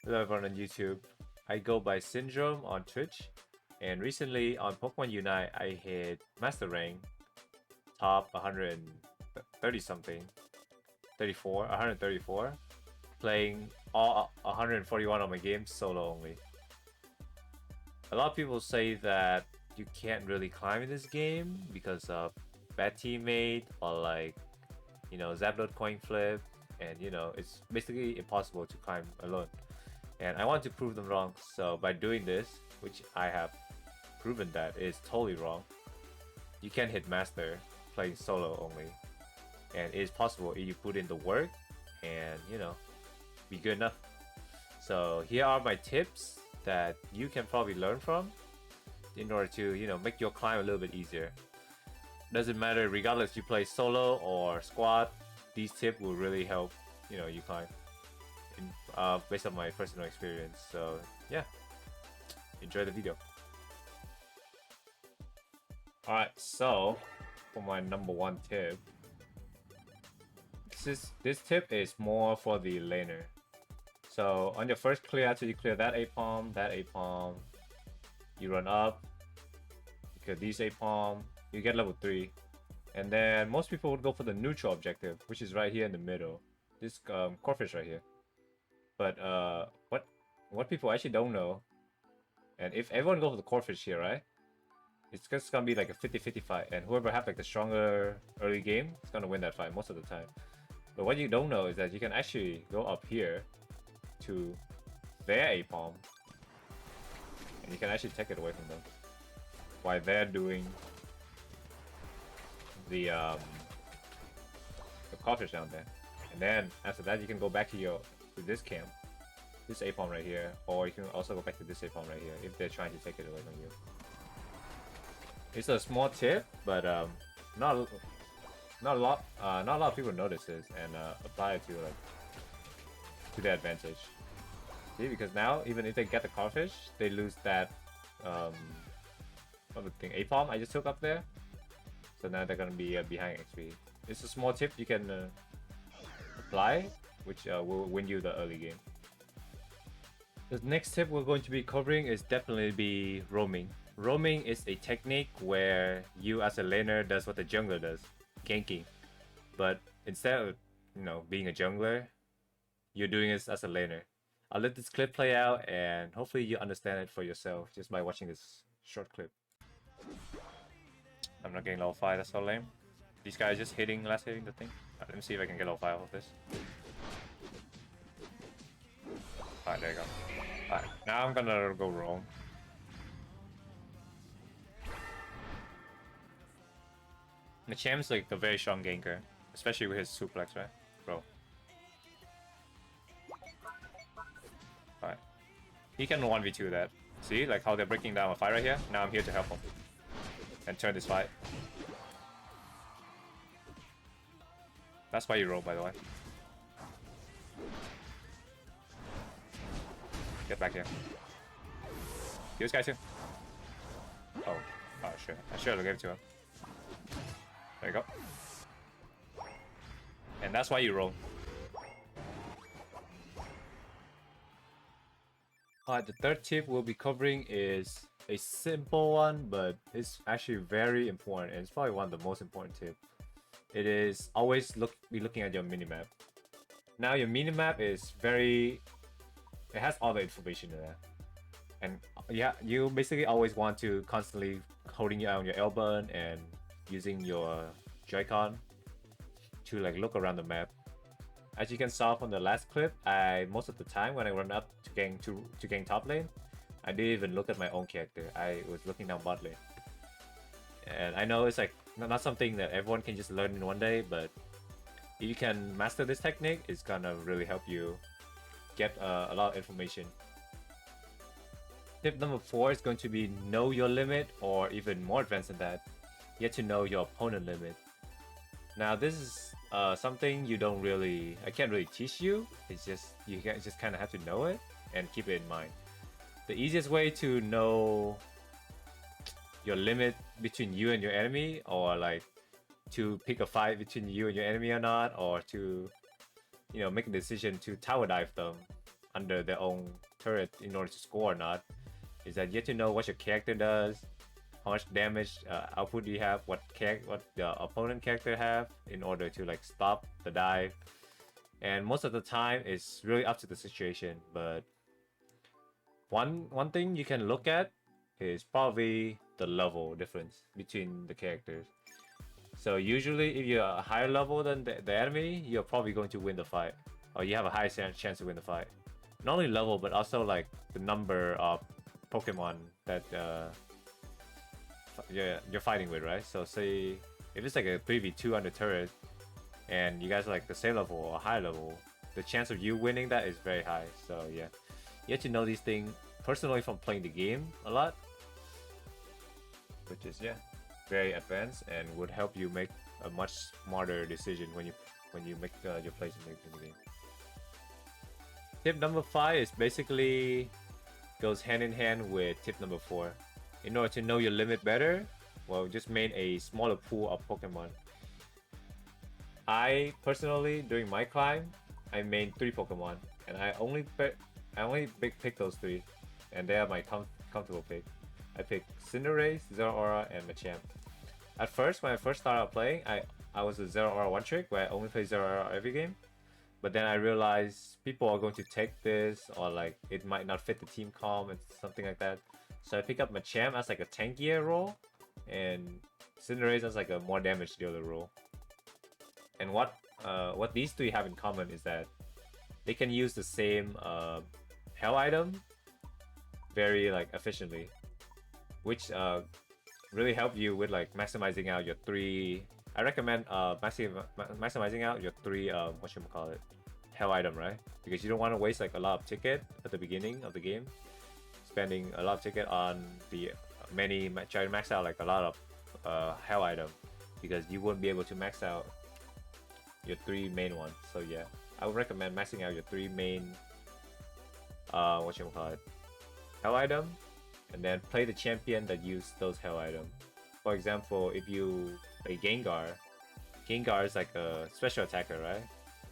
Hello everyone on YouTube. I go by Syndrome on Twitch, and recently on Pokemon Unite I hit Master Rank, top 130 something, 34, 134, playing all 141 of my games solo only. A lot of people say that you can't really climb in this game because of bad teammate or like, Zapdos coin flip, and it's basically impossible to climb alone. And I want to prove them wrong, so by doing this, which I have proven that is totally wrong, you can hit Master playing solo only. And it is possible if you put in the work and, be good enough. So here are my tips that you can probably learn from in order to, make your climb a little bit easier. Doesn't matter, regardless you play solo or squad, these tips will really help, you climb. Based on my personal experience. So yeah, enjoy the video. Alright, so for my number one tip, this tip is more for the laner. So on your first clear, after you clear that APOM, you run up, you clear these APOM, you get level 3. And then most people would go for the neutral objective, which is right here in the middle. This Corphish right here. But what people actually don't know, and if everyone goes for the Corphish here, right? It's just gonna be like a 50-50 fight, and whoever have like the stronger early game is gonna win that fight most of the time. But what you don't know is that you can actually go up here to their APOM, and you can actually take it away from them while they're doing the Corphish down there. And then after that, you can go back to this camp, this APOM right here, or you can also go back to this APOM right here if they're trying to take it away from you. It's a small tip, but not a lot of people notice this and apply it to their advantage. See, because now even if they get the Corphish, they lose that other thing, APOM I just took up there. So now they're gonna be behind XP. It's a small tip you can apply, which will win you the early game. The next tip we're going to be covering is definitely be roaming. Roaming is a technique where you as a laner does what the jungler does, ganking. But instead of being a jungler, you're doing this as a laner. I'll let this clip play out and hopefully you understand it for yourself just by watching this short clip. I'm not getting level 5, that's so lame. These guys just hitting the thing. Let me see if I can get level 5 off this. Alright, there you go. Alright, now I'm gonna go roam. Machamp's like a very strong ganker, especially with his suplex, right? Bro. Alright. He can 1v2 that. See, like how they're breaking down a fight right here? Now I'm here to help him. And turn this fight. That's why you roam, by the way. Get back here. Kill this guy too. Oh shit. I should have given it to him. There you go. And that's why you roam. Alright, the third tip we'll be covering is a simple one, but it's actually very important, and it's probably one of the most important tips. It is always be looking at your minimap. Now your minimap is it has all the information in there. And yeah, you basically always want to constantly holding your eye on your L button and using your Joy-Con to like look around the map. As you can saw from the last clip, most of the time when I run up to gang top lane, I didn't even look at my own character. I was looking down bot lane. And I know it's like not something that everyone can just learn in one day, but if you can master this technique, it's gonna really help you get a lot of information. Tip number 4 is going to be know your limit, or even more advanced than that, get to know your opponent limit. Now this is something I can't really teach you. It's just you just kind of have to know it and keep it in mind. The easiest way to know your limit between you and your enemy, or like to pick a fight between you and your enemy or not, or to make a decision to tower dive them, under their own turret in order to score or not, is that you have to know what your character does, how much damage output do you have, what the opponent character have in order to like stop the dive. And most of the time it's really up to the situation, but one thing you can look at is probably the level difference between the characters. So usually if you're a higher level than the enemy, you're probably going to win the fight, or you have a high chance to win the fight. Not only level, but also like the number of Pokemon that you're fighting with, right? So say if it's like a 3v2 on the turret, and you guys are like the same level or high level, the chance of you winning that is very high. So yeah, you have to know these things personally from playing the game a lot, which is very advanced and would help you make a much smarter decision when you make your plays in the game. Tip number 5 is basically goes hand in hand with tip number 4. In order to know your limit better, well, just main a smaller pool of Pokemon. I personally, during my climb, I main 3 Pokemon, and I only pick those 3, and they are my comfortable pick. I picked Cinderace, Zeraora, and Machamp. At first, when I first started out playing, I was a Zeraora one trick where I only play Zeraora every game. But then I realized people are going to take this, or like it might not fit the team comp and something like that. So I pick up Machamp as like a tankier role, and Cinderace as like a more damage dealer role. And what these 3 have in common is that they can use the same hell item very like efficiently, which really help you with like maximizing out your 3. I recommend maximizing out your 3 hell item, right? Because you don't want to waste like a lot of ticket at the beginning of the game, spending a lot of ticket on the try to max out like a lot of hell item, because you won't be able to max out your 3 main ones. So yeah, I would recommend maxing out your 3 main hell item, and then play the champion that use those hell items. For example, if you play Gengar is like a special attacker, right?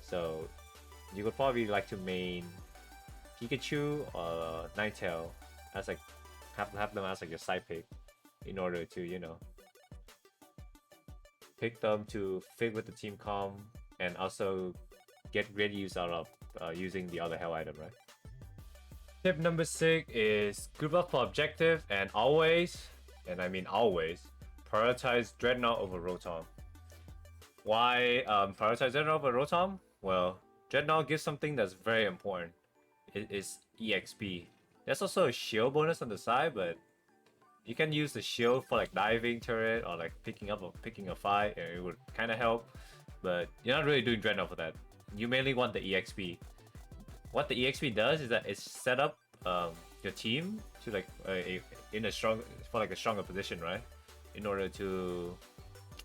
So you could probably like to main Pikachu or Ninetale as like have them as like your side pick in order to, you know, pick them to fit with the team comp and also get great use out of using the other hell item, right? Tip number 6 is group up for objective, and always, and I mean always, prioritize Dreadnought over Rotom. Why prioritize Dreadnought over Rotom? Well, Dreadnought gives something that's very important. It is EXP. There's also a shield bonus on the side, but you can use the shield for like diving turret or like picking a fight, and it would kind of help. But you're not really doing Dreadnought for that. You mainly want the EXP. What the EXP does is that it's set up your team to like a stronger position, right? In order to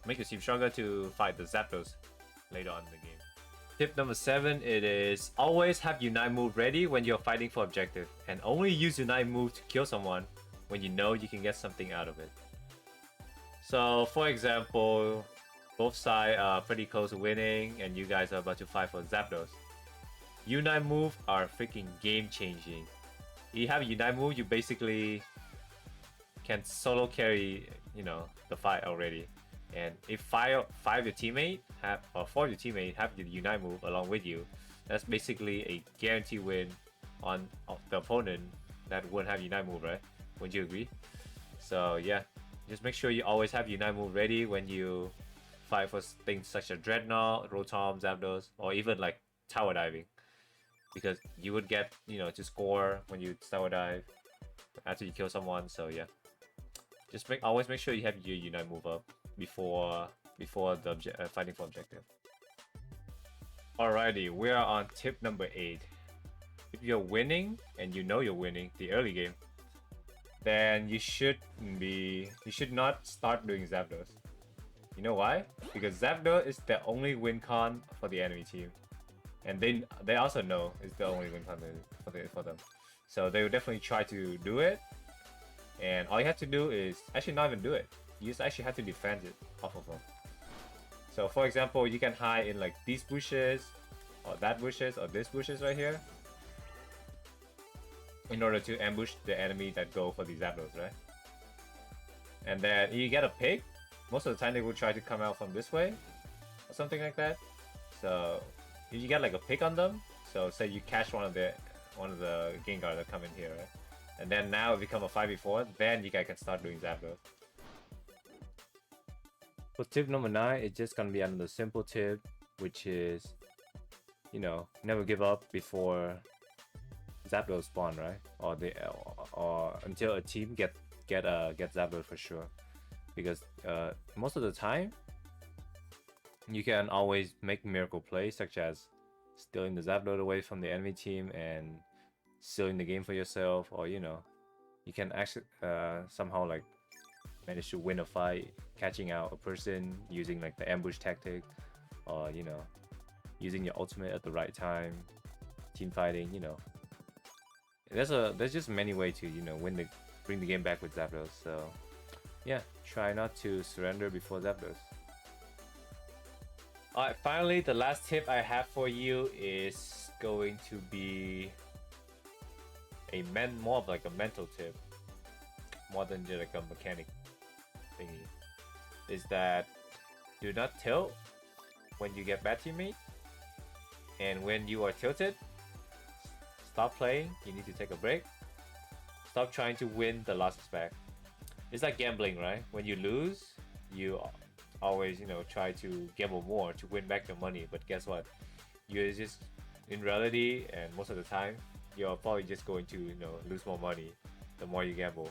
make your team stronger to fight the Zapdos later on in the game. Tip number 7, it is always have Unite move ready when you're fighting for objective, and only use Unite move to kill someone when you know you can get something out of it. So for example, both sides are pretty close to winning, and you guys are about to fight for Zapdos. Unite move are freaking game changing. You have Unite move, you basically can solo carry, you know, the fight already. And if four of your teammates have the Unite move along with you, that's basically a guarantee win on the opponent that wouldn't have Unite move, right? Would you agree? So yeah, just make sure you always have Unite move ready when you fight for things such as Dreadnought, Rotom, Zapdos, or even like tower diving, because you would get, you know, to score when you tower dive after you kill someone. So yeah, just always make sure you have your Unite move up before the fighting for objective. Alrighty, we are on tip number 8. If you're winning and you know you're winning the early game, then you should not start doing Zapdos. You know why? Because Zapdos is the only win con for the enemy team, and they also know it's the only win con for them. So they will definitely try to do it, and all you have to do is actually not even do it. You just actually have to defend it off of them. So for example, you can hide in like these bushes, or that bushes, or this bushes right here. in order to ambush the enemy that go for these Zapdos, right? And then you get a pick. Most of the time they will try to come out from this way or something like that. So if you get like a pick on them, so say you catch one of the Gengar that come in here, right? And then now it become a 5v4, then you guys can start doing Zapdos. For tip number 9, it's just gonna be another simple tip, which is, you know, never give up before Zapdos spawn, right? Or until a team get Zapdos for sure, because most of the time you can always make miracle plays, such as stealing the Zapdos away from the enemy team and sealing the game for yourself, or you know, you can actually somehow like manage to win a fight, catching out a person using like the ambush tactic, or you know, using your ultimate at the right time, team fighting. You know, there's just many ways to, you know, bring the game back with Zapdos. So yeah, try not to surrender before Zapdos. Alright, finally, the last tip I have for you is going to be more of like a mental tip, more than just like a mechanic thingy. Is that do not tilt when you get bad teammate, and when you are tilted, stop playing. You need to take a break. Stop trying to win the losses back. It's like gambling, right? When you lose, you always, you know, try to gamble more to win back your money. But guess what? You're just, in reality, and most of the time, you're probably just going to, you know, lose more money the more you gamble.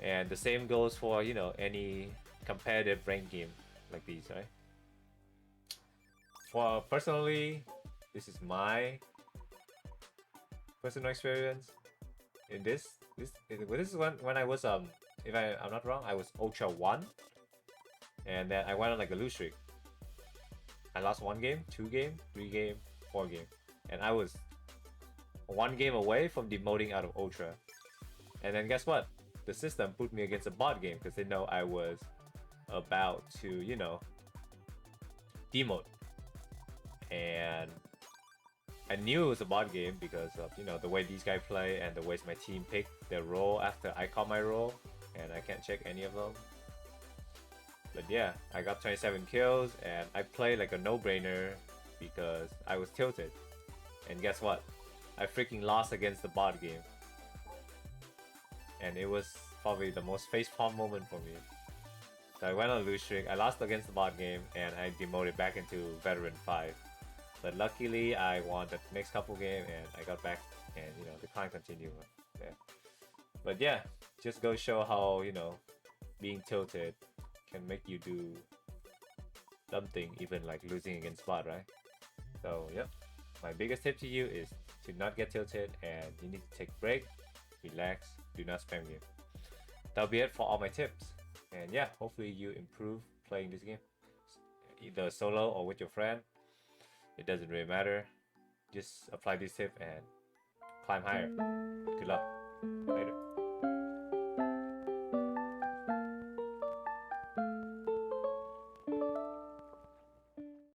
And the same goes for, you know, any competitive ranked game like these, right? For personally, this is my personal experience in this is when I was if I'm not wrong, I was Ultra 1, and then I went on like a lose streak. I lost 1 game, 2 game, 3 game, 4 game, and I was 1 game away from demoting out of Ultra. And then guess what? The system put me against a bot game because they know I was about to, you know, demote. And I knew it was a bot game because of, you know, the way these guys play and the ways my team picked their role after I call my role, and I can't check any of them. But yeah, I got 27 kills and I played like a no-brainer because I was tilted. And guess what? I freaking lost against the bot game. And it was probably the most facepalm moment for me. So I went on a lose streak, I lost against the bot game, and I demoted back into Veteran 5. But luckily, I won the next couple games, and I got back, and you know, the climb continued. Yeah. But yeah, just go show how, you know, being tilted can make you do something, even like losing against bot, right? So yep, my biggest tip to you is to not get tilted, and you need to take a break, relax, do not spam game. That'll be it for all my tips. And yeah, hopefully you improve playing this game, either solo or with your friend. It doesn't really matter. Just apply this tip and climb higher. Good luck. Later.